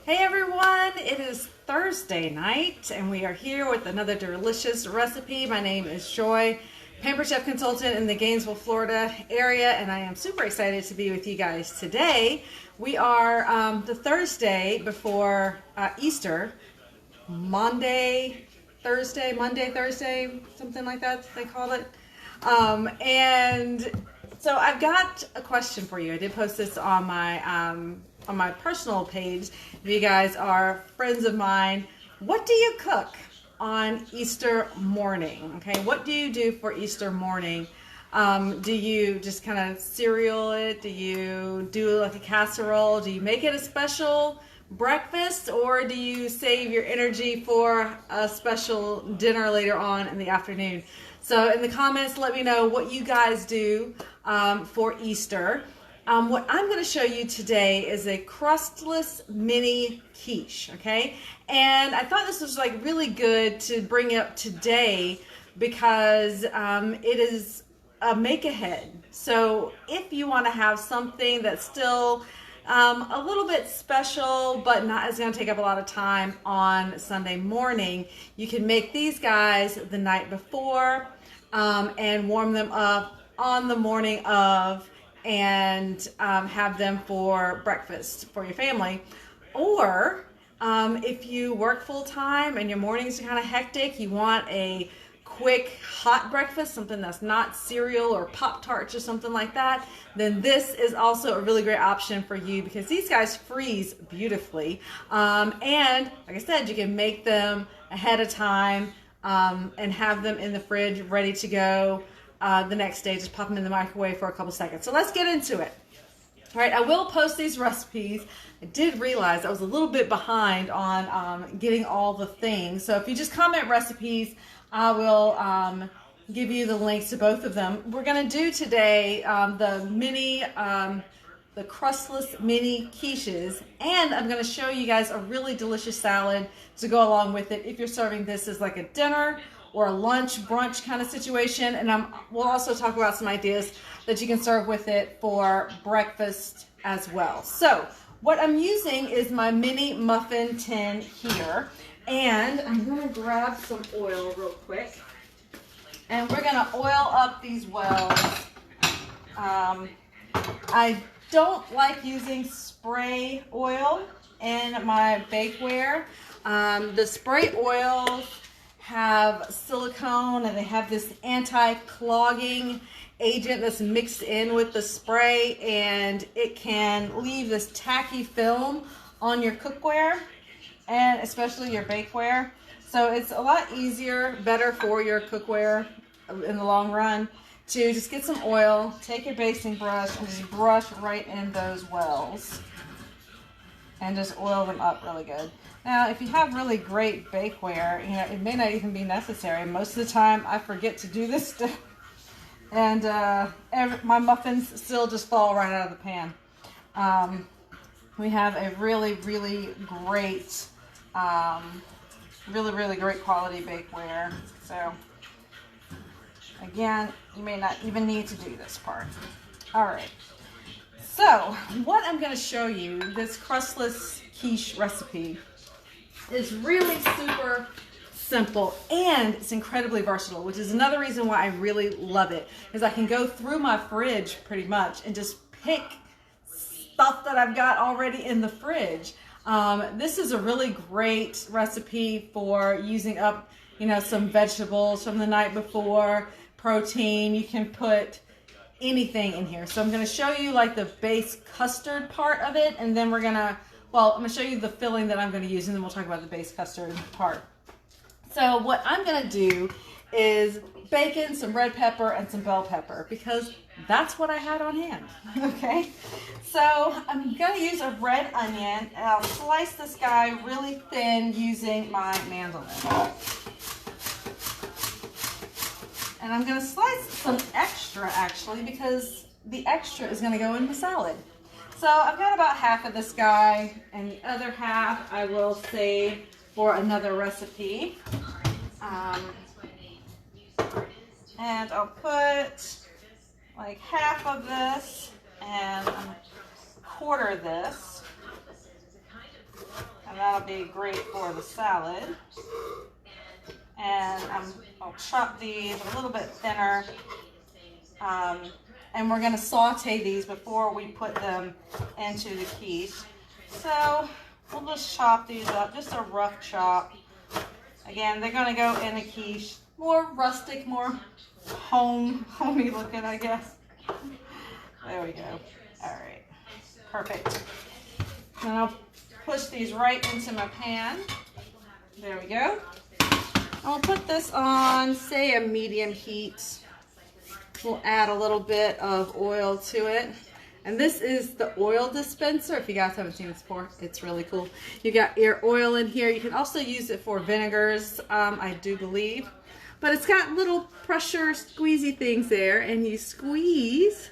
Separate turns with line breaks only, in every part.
Hey everyone, it is Thursday night and we are here with another delicious recipe. My name is Joy, Pampered Chef Consultant in the Gainesville, Florida area, and I am super excited to be with you guys today. We are the Thursday before Easter, Monday, Thursday, something like that they called it. And so I've got a question for you. I did post this on my personal page. If you guys are friends of mine, what do you cook on Easter morning? Okay, what do you do for Easter morning? Do you just kind of cereal it? Do you do like a casserole? Do you make it a special breakfast, or do you save your energy for a special dinner later on in the afternoon? So in the comments, let me know what you guys do for Easter. What I'm going to show you today is a crustless mini quiche, okay? And I thought this was like really good to bring up today because it is a make-ahead. So if you want to have something that's still a little bit special, but not as going to take up a lot of time on Sunday morning, you can make these guys the night before and warm them up on the morning of, and have them for breakfast for your family. Or if you work full-time and your mornings are kind of hectic, you want a quick hot breakfast, something that's not cereal or Pop-Tarts or something like that, then this is also a really great option for you because these guys freeze beautifully. And like I said, you can make them ahead of time and have them in the fridge ready to go the next day. Just pop them in the microwave for a couple seconds. So let's get into it. All right, I will post these recipes. I did realize I was a little bit behind on getting all the things. So if you just comment recipes, I will give you the links to both of them. We're going to do today the crustless mini quiches, and I'm going to show you guys a really delicious salad to go along with it if you're serving this as like a dinner or a lunch, brunch kind of situation. And we'll also talk about some ideas that you can serve with it for breakfast as well. So what I'm using is my mini muffin tin here. And I'm going to grab some oil real quick. And we're going to oil up these wells. I don't like using spray oil in my bakeware. The spray oils have silicone and they have this anti-clogging agent that's mixed in with the spray, and it can leave this tacky film on your cookware and especially your bakeware. So it's a lot easier, better for your cookware in the long run to just get some oil, take your basting brush, and just brush right in those wells and just oil them up really good. Now, if you have really great bakeware, you know, it may not even be necessary. Most of the time, I forget to do this stuff, and my muffins still just fall right out of the pan. We have a really great, really great quality bakeware. So, again, you may not even need to do this part. All right. So, what I'm going to show you, this crustless quiche recipe, is really super simple, and it's incredibly versatile, which is another reason why I really love it, is I can go through my fridge pretty much and just pick stuff that I've got already in the fridge. This is a really great recipe for using up, you know, some vegetables from the night before, protein. You can put anything in here. So I'm going to show you like the base custard part of it, and then I'm going to show you the filling that I'm going to use, and then we'll talk about the base custard part. So what I'm going to do is bacon, some red pepper, and some bell pepper, because that's what I had on hand. Okay, so I'm going to use a red onion, and I'll slice this guy really thin using my mandolin. And I'm going to slice some extra, actually, because the extra is going to go in the salad. So I've got about half of this guy, and the other half I will save for another recipe. And I'll put like half of this and quarter this that'll be great for the salad. And I'll chop these a little bit thinner. And we're going to saute these before we put them into the quiche. So we'll just chop these up, just a rough chop. Again, they're going to go in a quiche. More rustic, more homey looking, I guess. There we go. All right. Perfect. And I'll push these right into my pan. There we go. I'll put this on, say, a medium heat. We'll add a little bit of oil to it. And this is the oil dispenser. If you guys haven't seen this before, it's really cool. You got your oil in here. You can also use it for vinegars, I do believe. But it's got little pressure squeezy things there. And you squeeze,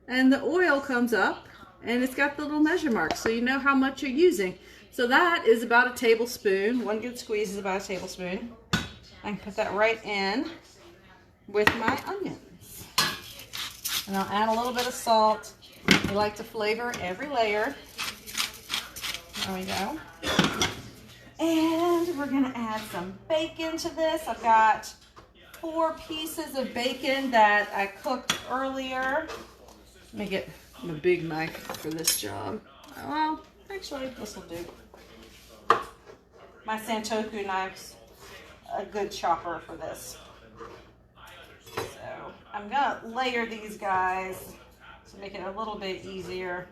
and the oil comes up. And it's got the little measure marks, so you know how much you're using. So that is about a tablespoon. One good squeeze is about a tablespoon. I can put that right in with my onions. And I'll add a little bit of salt. We like to flavor every layer. There we go. And we're gonna add some bacon to this. I've got 4 pieces of bacon that I cooked earlier. Let me get a big knife for this job. Well, actually, this will do. My Santoku knife's a good chopper for this. So I'm gonna layer these guys to make it a little bit easier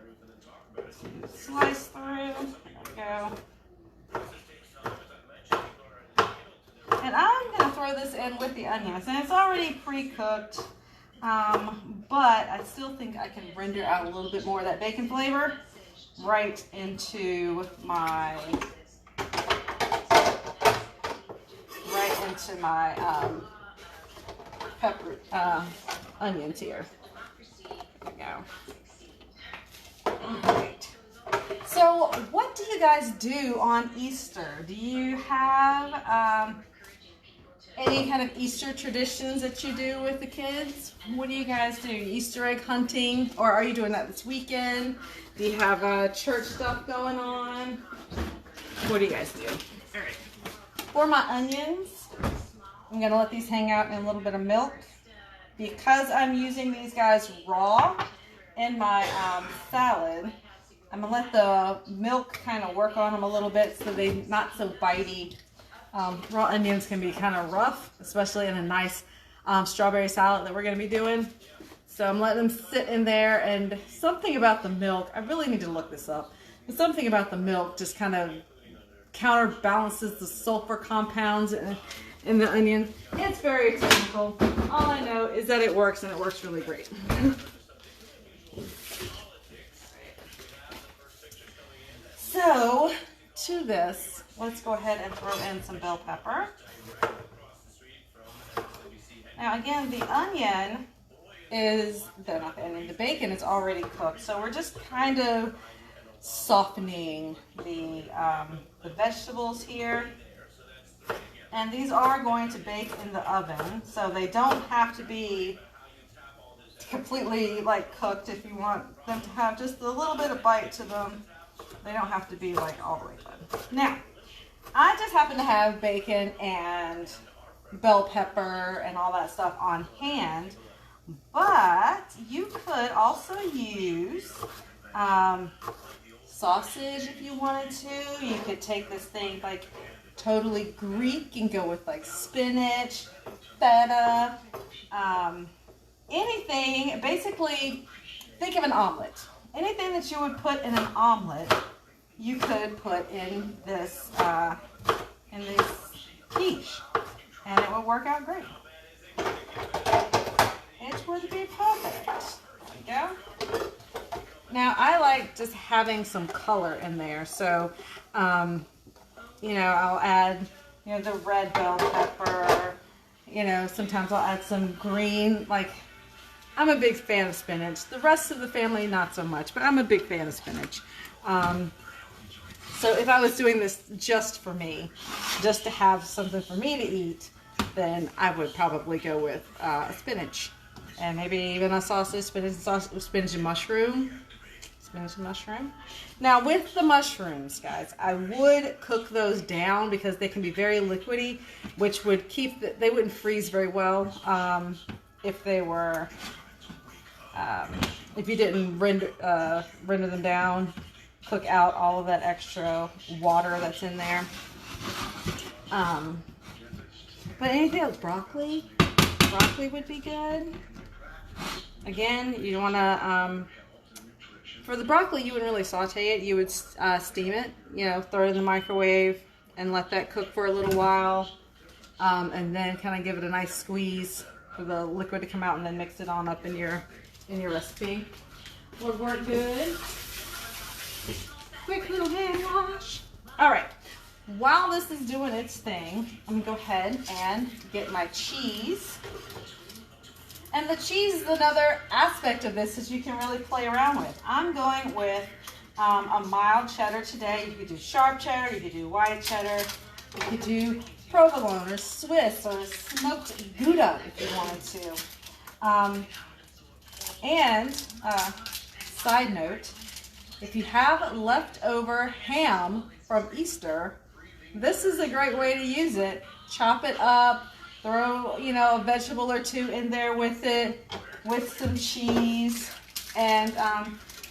to slice through. There we go. And I'm gonna throw this in with the onions, and it's already pre-cooked, but I still think I can render out a little bit more of that bacon flavor right into my pepper onions here. There we go. Alright. So what do you guys do on Easter? Do you have any kind of Easter traditions that you do with the kids? What do you guys do? Easter egg hunting? Or are you doing that this weekend? Do you have church stuff going on? What do you guys do? Alright. For my onions, I'm going to let these hang out in a little bit of milk. Because I'm using these guys raw in my salad, I'm going to let the milk kind of work on them a little bit so they're not so bitey. Raw onions can be kind of rough, especially in a nice strawberry salad that we're going to be doing. So I'm letting them sit in there, and something about the milk, I really need to look this up, but something about the milk just kind of counterbalances the sulfur compounds in the onion. It's very technical. All I know is that it works, and it works really great. So to this, let's go ahead and throw in some bell pepper. Now again, the onion is, not the onion, the bacon is already cooked. So we're just kind of softening the vegetables here. And these are going to bake in the oven, so they don't have to be completely like cooked. If you want them to have just a little bit of bite to them, they don't have to be like all the way done. Now, I just happen to have bacon and bell pepper and all that stuff on hand, but you could also use sausage if you wanted to. You could take this thing like totally Greek and go with like spinach, feta, anything. Basically, think of an omelet. Anything that you would put in an omelet, you could put in this quiche, and it would work out great. It would be perfect. There we go. Now, I like just having some color in there, so you know, I'll add, you know, the red bell pepper. You know, sometimes I'll add some green. Like, I'm a big fan of spinach. The rest of the family, not so much, but I'm a big fan of spinach. So if I was doing this just for me, just to have something for me to eat, then I would probably go with spinach. And maybe even a sausage, spinach and mushroom. tablespoons of mushroom. Now with the mushrooms, guys, I would cook those down because they can be very liquidy, which would keep they wouldn't freeze very well if they were if you didn't render them down, cook out all of that extra water that's in there. But anything else, broccoli would be good. Again, you want to, for the broccoli, you wouldn't really saute it. You would steam it, throw it in the microwave and let that cook for a little while. And then kind of give it a nice squeeze for the liquid to come out, and then mix it on up in your recipe. Would work good. Quick little hand wash. All right. While this is doing its thing, I'm going to go ahead and get my cheese. And the cheese is another aspect of this that you can really play around with. I'm going with a mild cheddar today. You could do sharp cheddar, you could do white cheddar, you could do provolone or Swiss or smoked Gouda if you wanted to. Side note, if you have leftover ham from Easter, this is a great way to use it. Chop it up, throw, a vegetable or two in there with it, with some cheese, and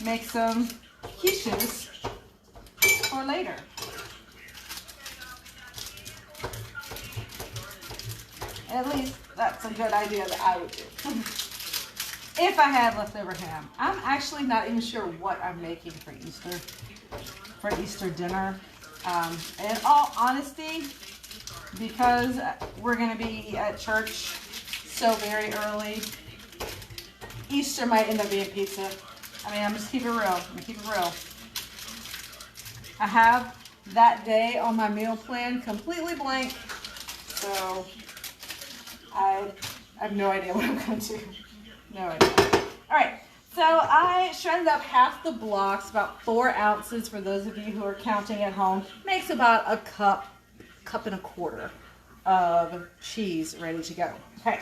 make some quiches for later. At least that's a good idea that I would do. If I had leftover ham. I'm actually not even sure what I'm making for Easter dinner. In all honesty, because we're going to be at church so very early, Easter might end up being pizza. I'm just keep it real. I have that day on my meal plan completely blank, so I have no idea what I'm going to do. No idea. All right. So I shredded up half the blocks, about 4 ounces for those of you who are counting at home. Makes about a cup and a quarter of cheese ready to go. Okay.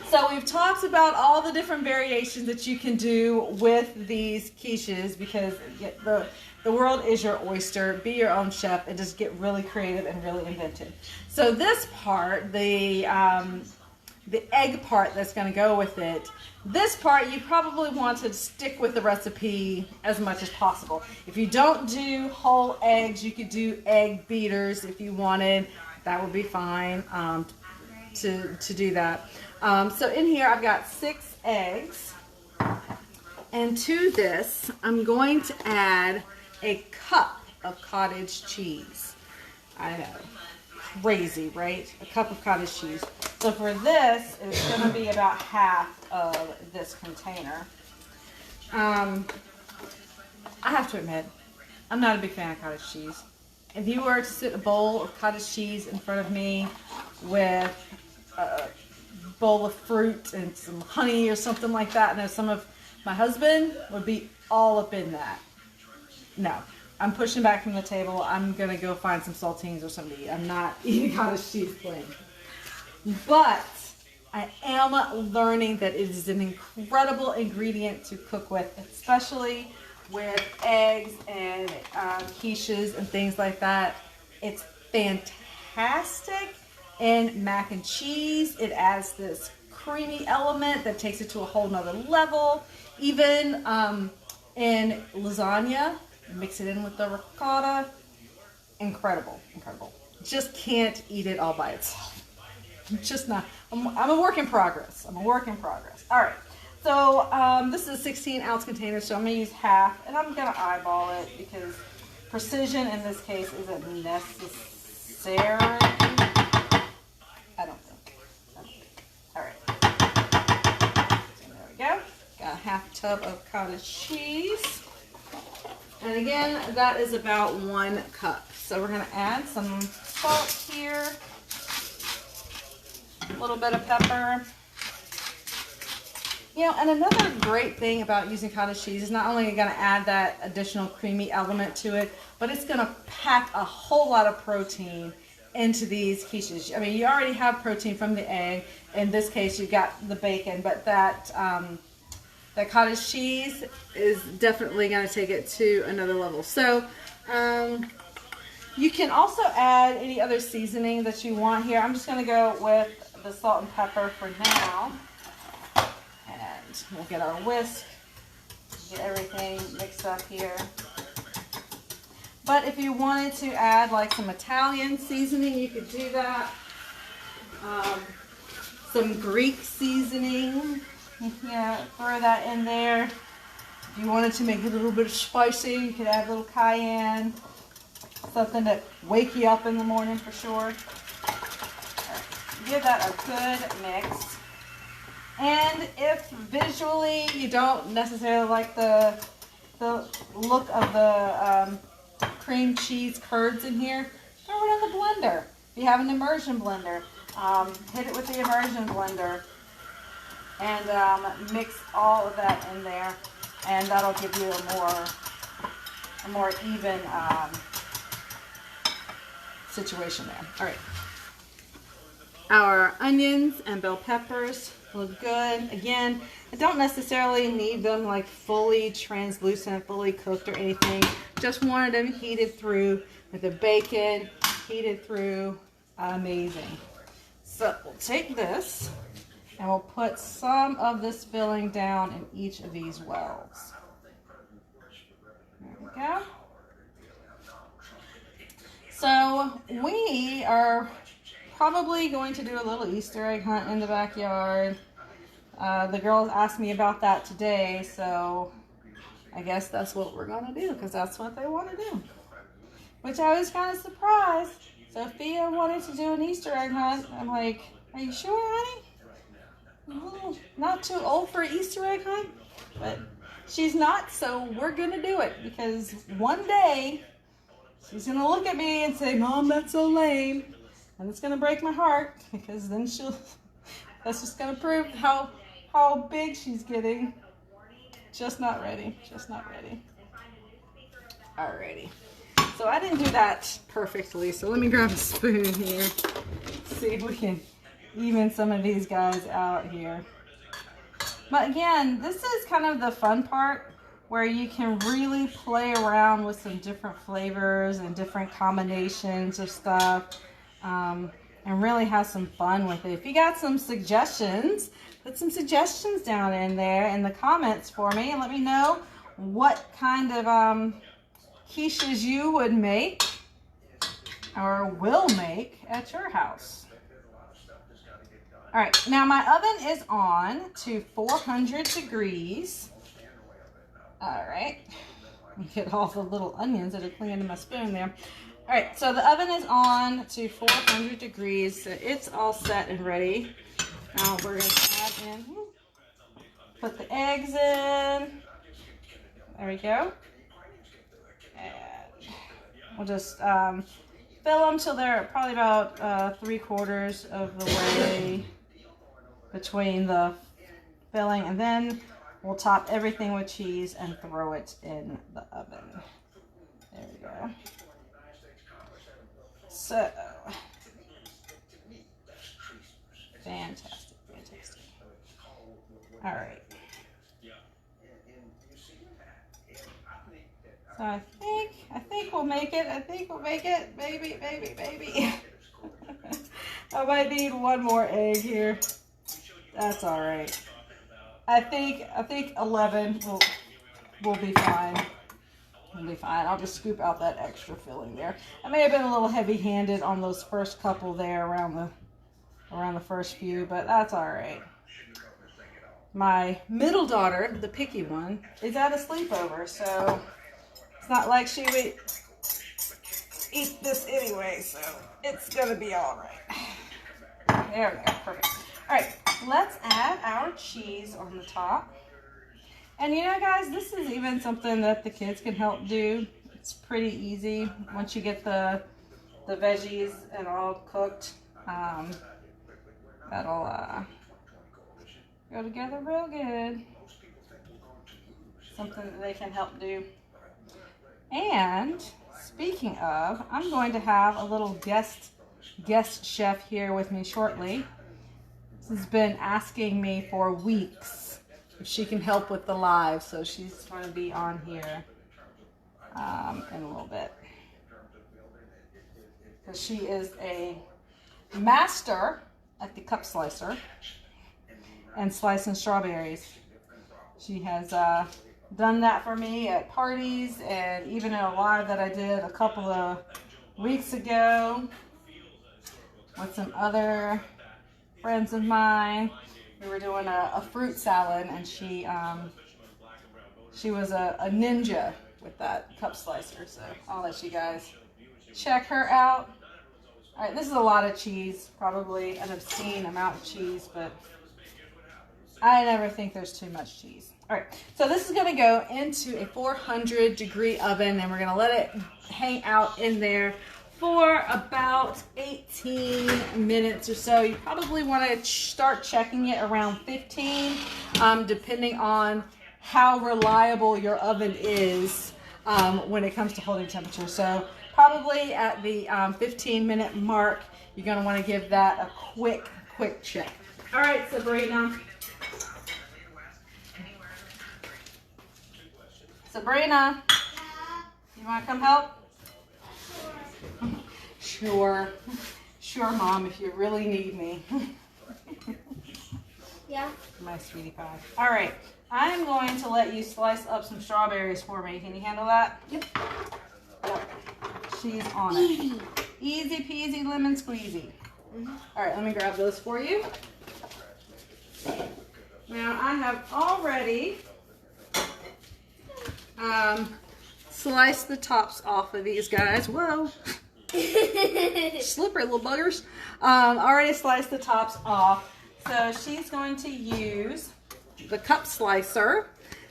So we've talked about all the different variations that you can do with these quiches, because the world is your oyster. Be your own chef and just get really creative and really inventive. So this part, the egg part that's going to go with it, this part you probably want to stick with the recipe as much as possible. If you don't do whole eggs, you could do egg beaters if you wanted. That would be fine to do that. So in here I've got 6 eggs, and to this I'm going to add a cup of cottage cheese. I know, crazy, right? A cup of cottage cheese. So for this, it's going to be about half of this container. I have to admit, I'm not a big fan of cottage cheese. If you were to sit a bowl of cottage cheese in front of me with a bowl of fruit and some honey or something like that, I know some of my husband would be all up in that. No. I'm pushing back from the table. I'm going to go find some saltines or something to eat. I'm not eating cottage cheese plain. But I am learning that it is an incredible ingredient to cook with, especially with eggs and quiches and things like that. It's fantastic in mac and cheese. It adds this creamy element that takes it to a whole nother level. Even in lasagna, mix it in with the ricotta. Incredible, incredible. Just can't eat it all by itself. I'm just not. I'm a work in progress. All right. So this is a 16-ounce container, so I'm going to use half, and I'm going to eyeball it because precision in this case isn't necessary. I don't think. All right. So there we go. Got a half tub of cottage cheese. And again, that is about 1 cup. So we're going to add some salt here, a little bit of pepper. And another great thing about using cottage cheese is not only going to add that additional creamy element to it, but it's going to pack a whole lot of protein into these quiches. You already have protein from the egg. In this case, you've got the bacon, but that that cottage cheese is definitely going to take it to another level. So you can also add any other seasoning that you want here. I'm just going to go with the salt and pepper for now. And we'll get our whisk, get everything mixed up here. But if you wanted to add like some Italian seasoning, you could do that. Some Greek seasoning, yeah, throw that in there. If you wanted to make it a little bit spicy, you could add a little cayenne. Something to wake you up in the morning for sure. Right. Give that a good mix. And if visually you don't necessarily like the look of the cream cheese curds in here, throw it in the blender. If you have an immersion blender, hit it with the immersion blender and mix all of that in there, and that'll give you a more even situation there. All right, our onions and bell peppers look good. Again, I don't necessarily need them like fully translucent, fully cooked or anything. Just wanted them heated through with the bacon, heated through. Amazing. So we'll take this and we'll put some of this filling down in each of these wells. There we go. So we are probably going to do a little Easter egg hunt in the backyard. The girls asked me about that today, so I guess that's what we're going to do, because that's what they want to do. Which I was kind of surprised. Sophia wanted to do an Easter egg hunt. I'm like, are you sure, honey? Oh, not too old for an Easter egg hunt? But she's not, so we're going to do it, because one day she's going to look at me and say, Mom, that's so lame. And it's going to break my heart, because then that's just going to prove how big she's getting. Just not ready. Just not ready. Alrighty. So I didn't do that perfectly, so let me grab a spoon here. See if we can even some of these guys out here. But again, this is kind of the fun part, where you can really play around with some different flavors and different combinations of stuff. And really have some fun with it. If you got some suggestions, put some suggestions down in there in the comments for me, and let me know what kind of quiches you would make or will make at your house. All right, now my oven is on to 400 degrees. All right, get all the little onions that are clinging to my spoon there. All right, so the oven is on to 400 degrees, so it's all set and ready. Now we're going to add in, put the eggs in. There we go. And we'll just fill them till they're probably about 3/4 of the way between the filling, and then we'll top everything with cheese and throw it in the oven. There we go. So, fantastic, fantastic. All right. So I think we'll make it. I think we'll make it. Maybe. I might need one more egg here. That's all right. I think 11 will be fine. It'll be fine. I'll just scoop out that extra filling there. I may have been a little heavy-handed on those first couple there around the first few, but that's all right. My middle daughter, the picky one, is at a sleepover, so it's not like she would eat this anyway, so it's gonna be all right. There we go, perfect. All right, let's add our cheese on the top. And you know, guys, this is even something that the kids can help do. It's pretty easy once you get the veggies and all cooked. That'll go together real good. Something that they can help do. And speaking of, I'm going to have a little guest chef here with me shortly. This has been asking me for weeks if she can help with the live. So she's going to be on here in a little bit. Because she is a master at the cup slicer and slicing strawberries. She has done that for me at parties and even in a live that I did a couple of weeks ago with some other friends of mine. We were doing a fruit salad, and she was a ninja with that cup slicer. So I'll let you guys check her out. All right, this is a lot of cheese, probably an obscene amount of cheese, but I never think there's too much cheese. All right, so this is going to go into a 400-degree oven, and we're going to let it hang out in there for about 18 minutes or so. You probably want to start checking it around 15, depending on how reliable your oven is when it comes to holding temperature. So probably at the 15-minute mark, you're going to want to give that a quick check. All right, Sabrina. Sabrina, you want to come help? Sure, Mom, if you really need me.
Yeah.
My sweetie pie. All right, I'm going to let you slice up some strawberries for me. Can you handle that?
Yep.
She's on it. Easy peasy lemon squeezy. All right, let me grab those for you. Now I have already sliced the tops off of these guys. Whoa. Slippery little buggers. Already sliced the tops off. So she's going to use the cup slicer.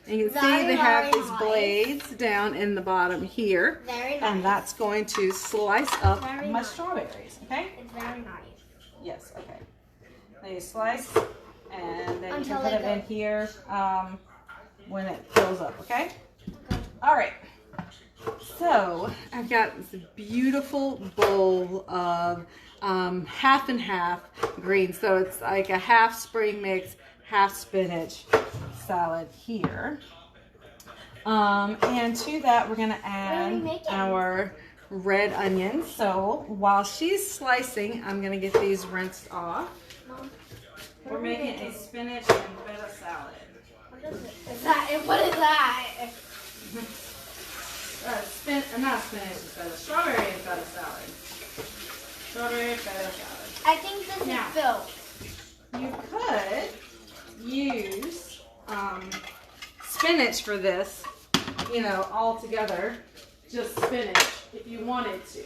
And you can see they have these blades down in the bottom here.
Very nice.
And that's going to slice up my strawberries. Okay?
It's very nice.
Yes, okay. Then you slice, and then you can
Until
put
they
it
go.
in here when it fills up, okay? All right. So I've got this beautiful bowl of half and half greens. So it's like a half spring mix, half spinach salad here. And to that, we're going to add our red onions. So while she's slicing, I'm going to get these rinsed off.
Mom,
We're making a spinach and feta salad.
what is that?
Not spinach and feta, strawberry and feta salad. Strawberry and feta salad.
I think this
Now.
is filled.
You could use spinach for this, you know, all together. Just spinach if you wanted to.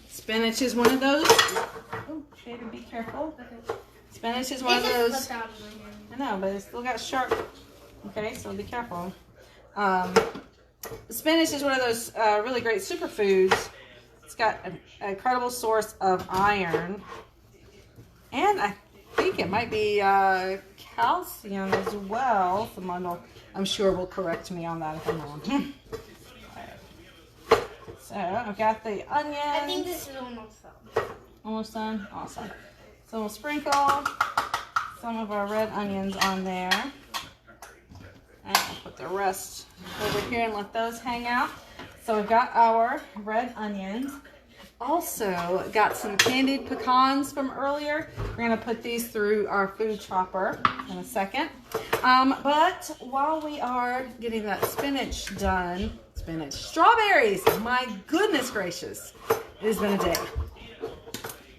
Spinach is one of those. Oh, baby, be careful. Spinach is one of those. I know, but it's still got sharp. Okay, so be careful. Spinach is one of those really great superfoods. It's got an incredible source of iron. And I think it might be calcium as well. Someone I'm sure will correct me on that if I'm wrong. Right. So I've got the onions.
I think this is almost done.
Almost done? Awesome. So we'll sprinkle some of our red onions on there. And I'll put the rest over here and let those hang out. So we've got our red onions. Also got some candied pecans from earlier. We're going to put these through our food chopper in a second. But while we are getting that spinach done, strawberries, my goodness gracious, it has been a day.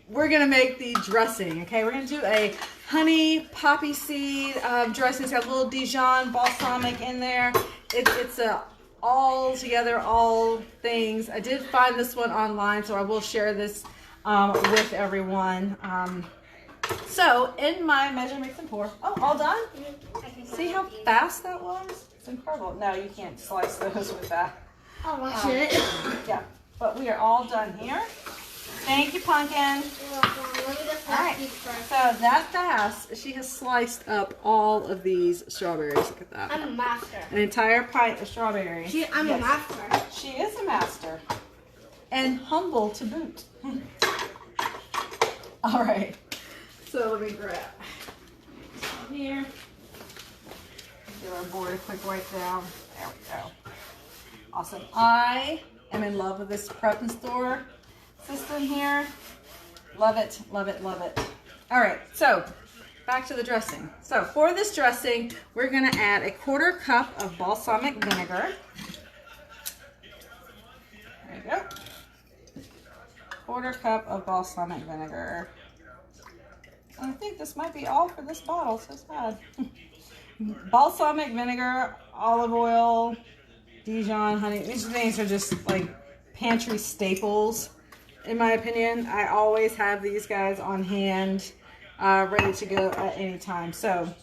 We're going to make the dressing, okay? We're going to do a honey poppy seed dressing. It's got a little Dijon balsamic in there. It's a all together, all things. I did find this one online, so I will share this with everyone. So in my measure, mix, and pour. Oh, all done? See how fast that was? It's incredible. No, you can't slice those with that.
I'll watch it.
Yeah, but we are all done here. Thank you, Pumpkin.
You're welcome. Let me just
All right,
these first.
so that fast, she has sliced up all of these strawberries. Look at that.
I'm a master.
An entire pint of strawberries.
I'm a master.
She is a master. And humble to boot. All right. So let me grab in here. Give our board a quick wipe down. There we go. Awesome. I am in love with this prep and store system here. Love it, love it, love it. All right, so back to the dressing. So for this dressing, we're gonna add a 1/4 cup of balsamic vinegar. There you go. 1/4 cup of balsamic vinegar. I think this might be all for this bottle, so it's bad. Balsamic vinegar, olive oil, Dijon honey. These things are just like pantry staples, in my opinion. I always have these guys on hand, ready to go at any time. So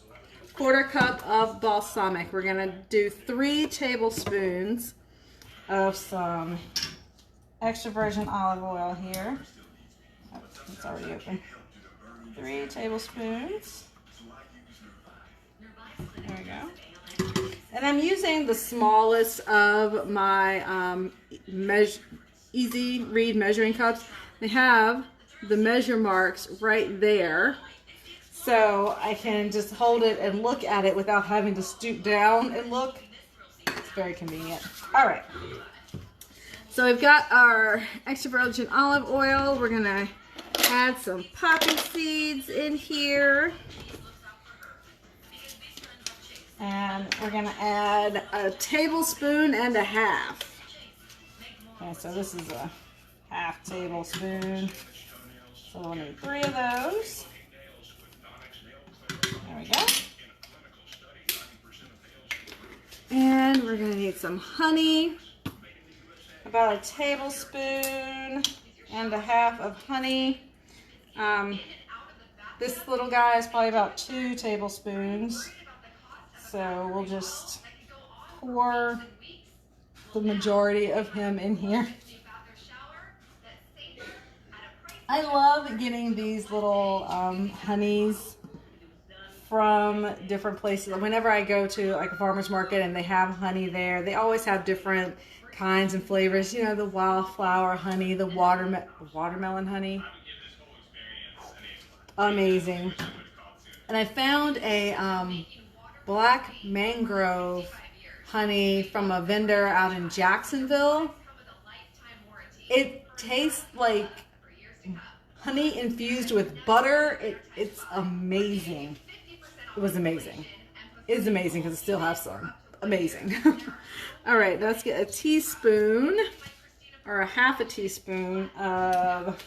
1/4 cup of balsamic. We're gonna do 3 tablespoons of some extra virgin olive oil here. Oh, it's already open. 3 tablespoons. There we go. And I'm using the smallest of my easy read measuring cups. They have the measure marks right there, so I can just hold it and look at it without having to stoop down and look. It's very convenient. All right. So we've got our extra virgin olive oil. We're gonna add some poppy seeds in here. And we're gonna add 1.5 tablespoons. Okay, so this is a 1/2 tablespoon. So we'll need 3 of those. There we go. And we're gonna need some honey. About 1.5 tablespoons of honey. This little guy is probably about 2 tablespoons. So we'll just pour the majority of him in here. I love getting these little honeys from different places. Whenever I go to like a farmer's market and they have honey there, they always have different kinds and flavors. You know, the wildflower honey, the watermelon honey. Amazing. And I found a black mangrove honey from a vendor out in Jacksonville. It tastes like honey infused with butter. It's amazing. It was amazing. It is amazing because it still has some. Amazing. All right, let's get a teaspoon or 1/2 teaspoon of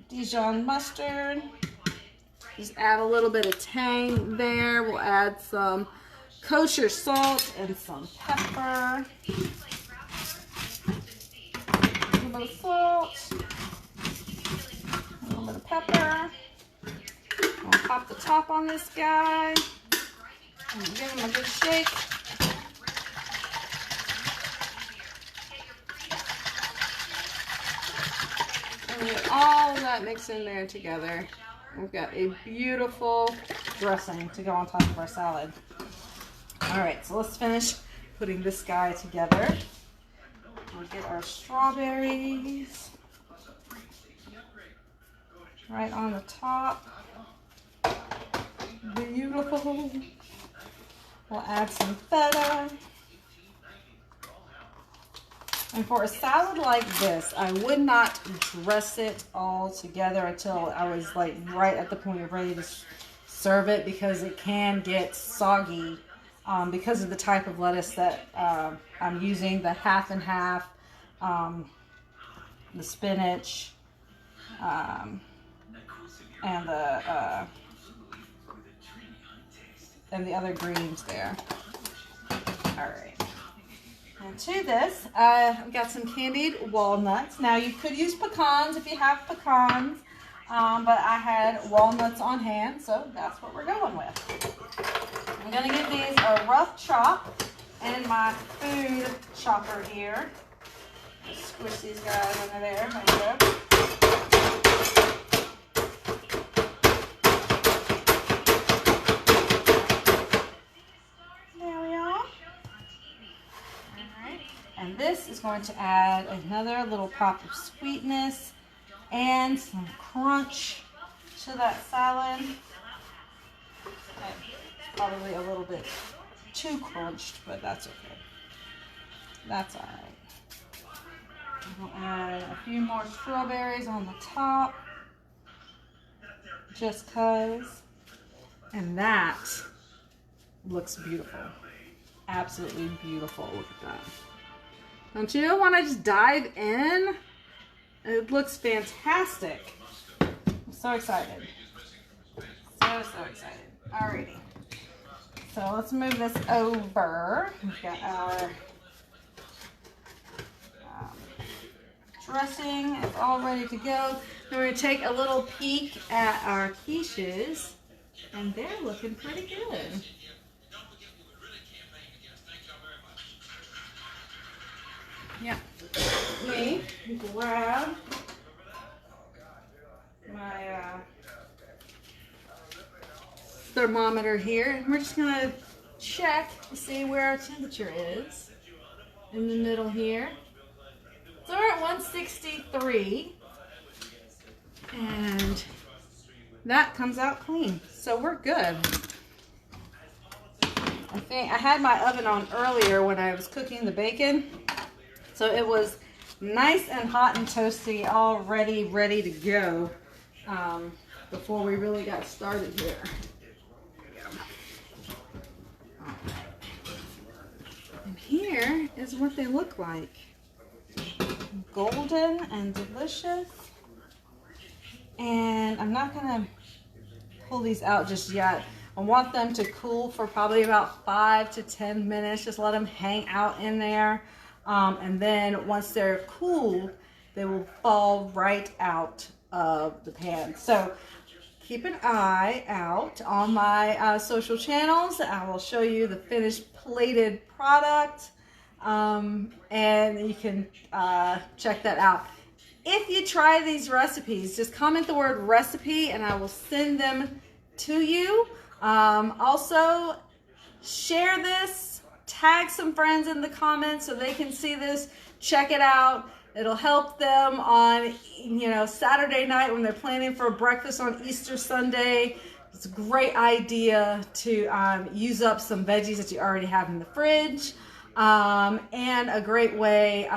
Dijon mustard. Just add a little bit of tang there. We'll add some kosher salt and some pepper. A little bit of salt. A little bit of pepper. I'll pop the top on this guy. And give him a good shake. And get all of that mixed in there together. We've got a beautiful dressing to go on top of our salad. All right, so let's finish putting this guy together. We'll get our strawberries right on the top. Beautiful. We'll add some feta. And for a salad like this, I would not dress it all together until I was like right at the point of ready to serve it, because it can get soggy because of the type of lettuce that I'm using, the 1/2 and 1/2, the spinach, and the other greens there. All right. And to this, I've got some candied walnuts. Now you could use pecans if you have pecans, but I had walnuts on hand, so that's what we're going with. I'm gonna give these a rough chop in my food chopper here. Just squish these guys under there. There you go. And this is going to add another little pop of sweetness and some crunch to that salad. It's probably a little bit too crunched, but that's okay. That's all right. We'll add a few more strawberries on the top, just cause. And that looks beautiful. Absolutely beautiful. Look at that. Don't you want to just dive in? It looks fantastic. I'm so excited. So excited. Alrighty. So let's move this over. We've got our dressing. It's all ready to go. Now we're going to take a little peek at our quiches. And they're looking pretty good. Yeah. Let me grab my thermometer here. And we're just going to check to see where our temperature is. In the middle here. So we're at 163. And that comes out clean. So we're good. I think I had my oven on earlier when I was cooking the bacon. So it was nice and hot and toasty, all ready to go before we really got started here. And here is what they look like. Golden and delicious. And I'm not going to pull these out just yet. I want them to cool for probably about 5 to 10 minutes. Just let them hang out in there. And then once they're cool, they will fall right out of the pan. So keep an eye out on my social channels. I will show you the finished plated product. And you can check that out. If you try these recipes, just comment the word recipe and I will send them to you. Also, share this, tag some friends in the comments so they can see this, check it out. It'll help them on, Saturday night when they're planning for breakfast on Easter Sunday. It's a great idea to use up some veggies that you already have in the fridge. And a great way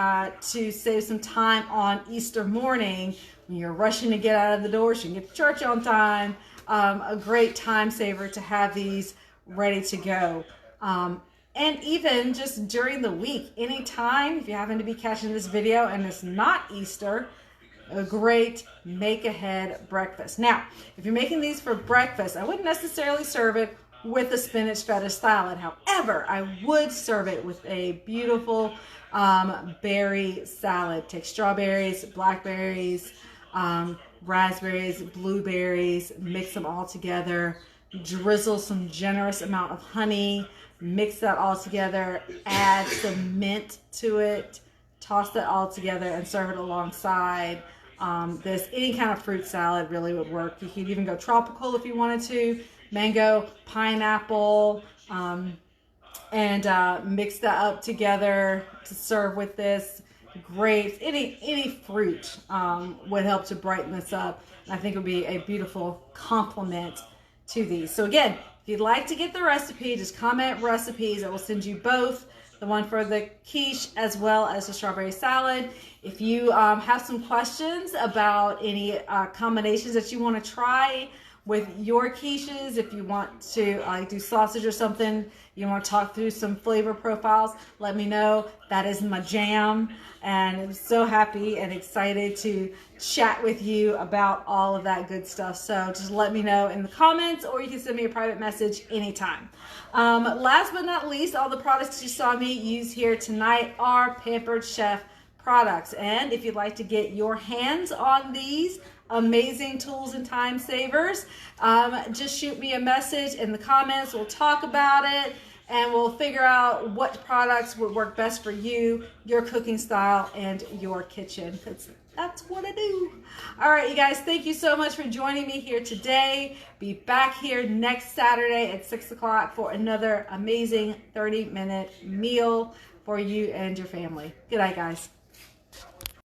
to save some time on Easter morning when you're rushing to get out of the door so you can get to church on time. A great time saver to have these ready to go. And even just during the week, anytime, if you happen to be catching this video and it's not Easter, a great make-ahead breakfast. Now, if you're making these for breakfast, I wouldn't necessarily serve it with a spinach feta salad. However, I would serve it with a beautiful berry salad. Take strawberries, blackberries, raspberries, blueberries, mix them all together, drizzle some generous amount of honey, mix that all together, add some mint to it, toss that all together and serve it alongside this. Any kind of fruit salad really would work. You could even go tropical if you wanted to. Mango, pineapple, and mix that up together to serve with this. Grapes, any fruit would help to brighten this up. And I think it would be a beautiful complement to these. So again, if you'd like to get the recipe, just comment recipes. I will send you both, the one for the quiche as well as the strawberry salad. If you have some questions about any combinations that you want to try with your quiches, if you want to do sausage or something, you want to talk through some flavor profiles, let me know. That is my jam, and I'm so happy and excited to chat with you about all of that good stuff. So just let me know in the comments, or you can send me a private message anytime. Last but not least, all the products you saw me use here tonight are Pampered Chef products. And if you'd like to get your hands on these amazing tools and time savers, just shoot me a message in the comments. We'll talk about it and we'll figure out what products would work best for you, your cooking style, and your kitchen. That's what I do. All right, you guys, thank you so much for joining me here today. Be back here next Saturday at 6 o'clock for another amazing 30-minute meal for you and your family. Good night, guys.